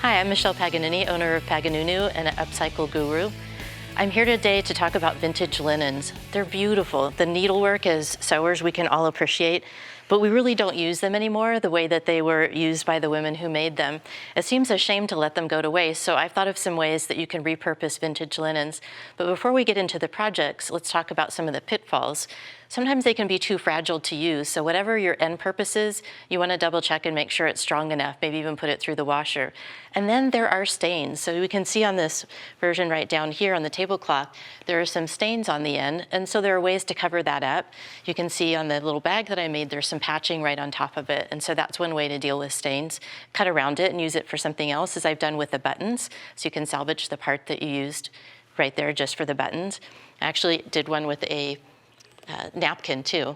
Hi, I'm Michelle Paganini, owner of Paganunu and an Upcycle guru. I'm here today to talk about vintage linens. They're beautiful. The needlework as sewers we can all appreciate, but we really don't use them anymore the way that they were used by the women who made them. It seems a shame to let them go to waste, so I've thought of some ways that you can repurpose vintage linens. But before we get into the projects, let's talk about some of the pitfalls. Sometimes they can be too fragile to use, so whatever your end purpose is, you want to double check and make sure it's strong enough, maybe even put it through the washer. And then there are stains. So we can see on this version right down here on the tablecloth, there are some stains on the end, and so there are ways to cover that up. You can see on the little bag that I made, there's some patching right on top of it, and so that's one way to deal with stains. Cut around it and use it for something else, as I've done with the buttons, so you can salvage the part that you used right there just for the buttons. I actually did one with a napkin too,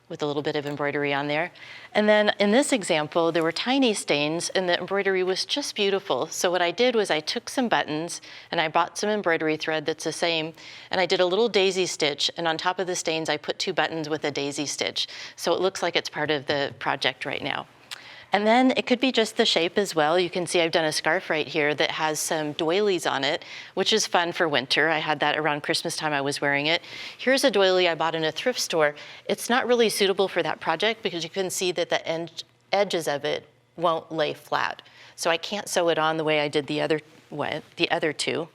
with a little bit of embroidery on there. And then in this example, there were tiny stains and the embroidery was just beautiful. So what I did was I took some buttons and I bought some embroidery thread that's the same, and I did a little daisy stitch, and on top of the stains, I put 2 buttons with a daisy stitch. So it looks like it's part of the project right now. And then it could be just the shape as well. You can see I've done a scarf right here that has some doilies on it, which is fun for winter. I had that around Christmas time, I was wearing it. Here's a doily I bought in a thrift store. It's not really suitable for that project because you can see that the edges of it won't lay flat. So I can't sew it on the way I did the other 2.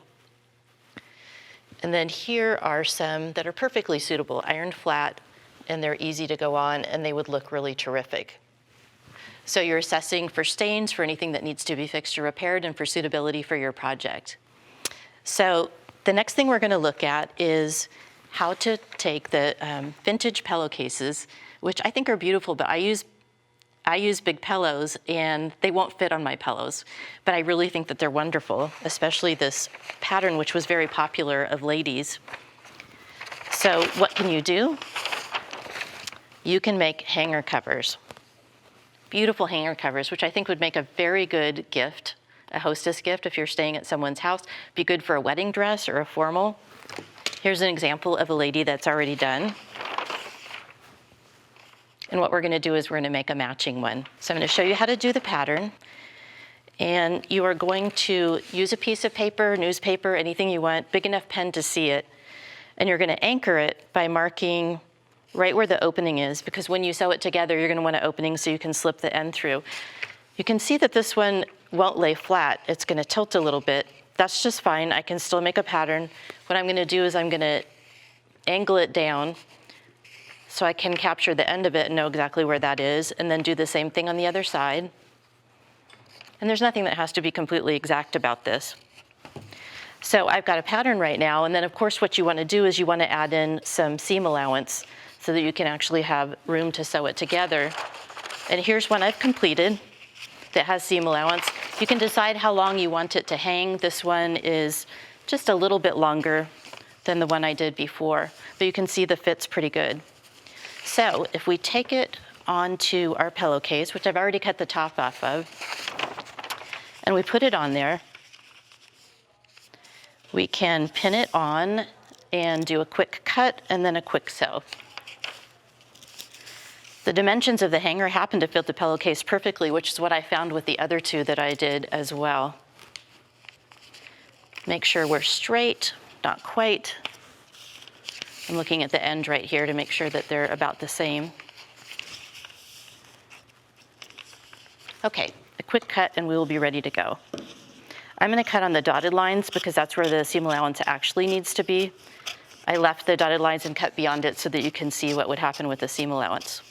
And then here are some that are perfectly suitable, ironed flat, and they're easy to go on, and they would look really terrific. So you're assessing for stains, for anything that needs to be fixed or repaired, and for suitability for your project. So the next thing we're going to look at is how to take the vintage pillowcases, which I think are beautiful, but I use big pillows and they won't fit on my pillows. But I really think that they're wonderful, especially this pattern, which was very popular of ladies. So what can you do? You can make hanger covers. Beautiful hanger covers, which I think would make a very good gift, a hostess gift if you're staying at someone's house. Be good for a wedding dress or a formal. Here's an example of a lady that's already done. And what we're going to do is we're going to make a matching one. So I'm going to show you how to do the pattern. And you are going to use a piece of paper, newspaper, anything you want, big enough pen to see it. And you're going to anchor it by marking right where the opening is, because when you sew it together, you're going to want an opening so you can slip the end through. You can see that this one won't lay flat. It's going to tilt a little bit. That's just fine. I can still make a pattern. What I'm going to do is I'm going to angle it down so I can capture the end of it and know exactly where that is, and then do the same thing on the other side. And there's nothing that has to be completely exact about this. So I've got a pattern right now, and then of course what you want to do is you want to add in some seam allowance so that you can actually have room to sew it together. And here's one I've completed that has seam allowance. You can decide how long you want it to hang. This one is just a little bit longer than the one I did before, but you can see the fit's pretty good. So if we take it onto our pillowcase, which I've already cut the top off of, and we put it on there, we can pin it on and do a quick cut and then a quick sew. The dimensions of the hanger happen to fit the pillowcase perfectly, which is what I found with the other 2 that I did as well. Make sure we're straight, not quite. I'm looking at the end right here to make sure that they're about the same. Okay, a quick cut and we will be ready to go. I'm going to cut on the dotted lines because that's where the seam allowance actually needs to be. I left the dotted lines and cut beyond it so that you can see what would happen with the seam allowance.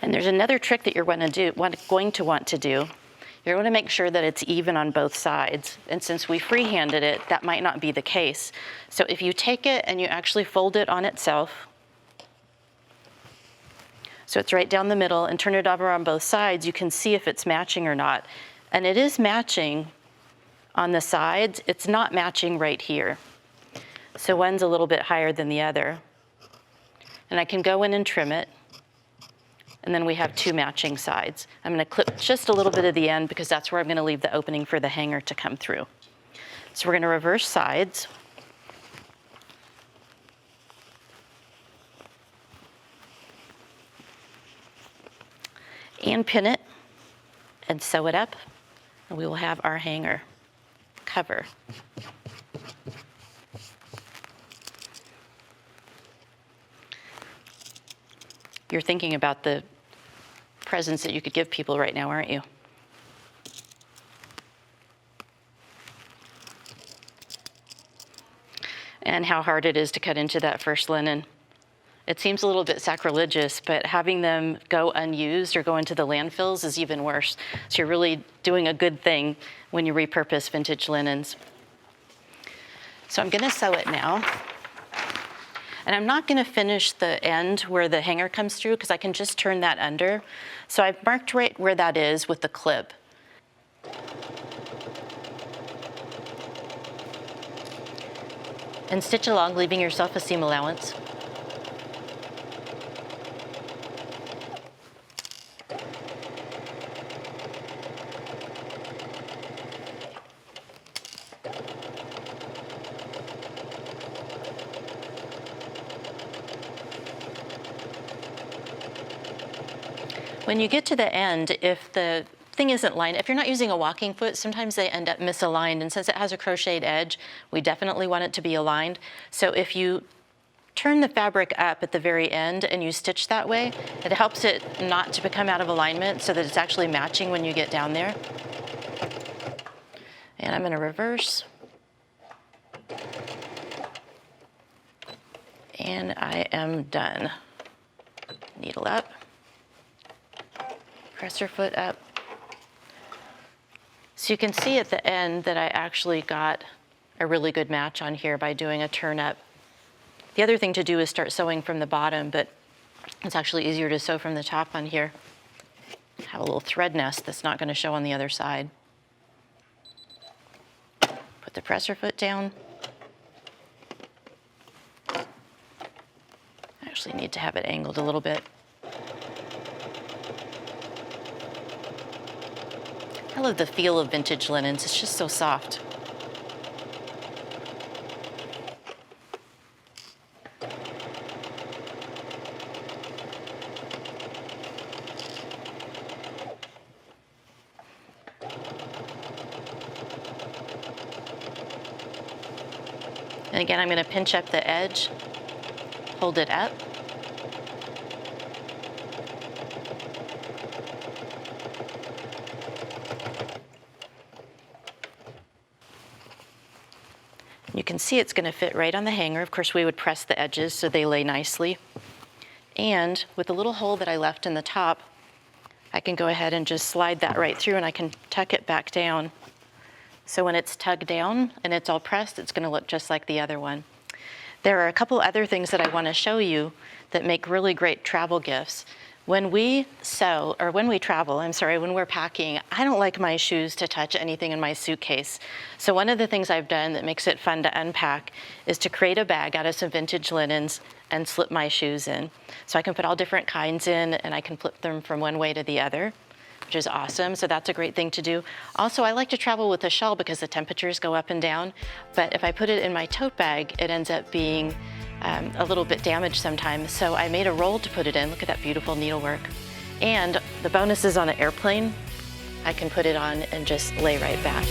And there's another trick that you're going to want to do. You're going to make sure that it's even on both sides. And since we freehanded it, that might not be the case. So if you take it and you actually fold it on itself, so it's right down the middle, and turn it over on both sides, you can see if it's matching or not. And it is matching on the sides. It's not matching right here. So one's a little bit higher than the other. And I can go in and trim it. and then we have 2 matching sides. I'm gonna clip just a little bit of the end because that's where I'm gonna leave the opening for the hanger to come through. So we're gonna reverse sides. And pin it and sew it up, and we will have our hanger cover. You're thinking about the presents that you could give people right now, aren't you? And how hard it is to cut into that first linen. It seems a little bit sacrilegious, but having them go unused or go into the landfills is even worse. So you're really doing a good thing when you repurpose vintage linens. So I'm gonna sew it now. And I'm not gonna finish the end where the hanger comes through because I can just turn that under. So I've marked right where that is with the clip. And stitch along, leaving yourself a seam allowance. When you get to the end, if the thing isn't lined, if you're not using a walking foot, sometimes they end up misaligned. And since it has a crocheted edge, we definitely want it to be aligned. So if you turn the fabric up at the very end and you stitch that way, it helps it not to become out of alignment so that it's actually matching when you get down there. And I'm gonna reverse. And I am done. Needle up. Presser foot up. So you can see at the end that I actually got a really good match on here by doing a turn up. The other thing to do is start sewing from the bottom, but it's actually easier to sew from the top on here. Have a little thread nest that's not going to show on the other side. Put the presser foot down. I actually need to have it angled a little bit. I love the feel of vintage linens. It's just so soft. And again, I'm going to pinch up the edge, hold it up. You can see it's going to fit right on the hanger. Of course, we would press the edges so they lay nicely. And with the little hole that I left in the top, I can go ahead and just slide that right through and I can tuck it back down. So when it's tugged down and it's all pressed, it's going to look just like the other one. There are a couple other things that I want to show you that make really great travel gifts. When we sew, or when we travel, when we're packing, I don't like my shoes to touch anything in my suitcase. So one of the things I've done that makes it fun to unpack is to create a bag out of some vintage linens and slip my shoes in. So I can put all different kinds in and I can flip them from one way to the other, which is awesome. So that's a great thing to do. Also, I like to travel with a shawl because the temperatures go up and down. But if I put it in my tote bag, it ends up being a little bit damaged sometimes. So I made a roll to put it in. Look at that beautiful needlework. And the bonus is on an airplane, I can put it on and just lay right back.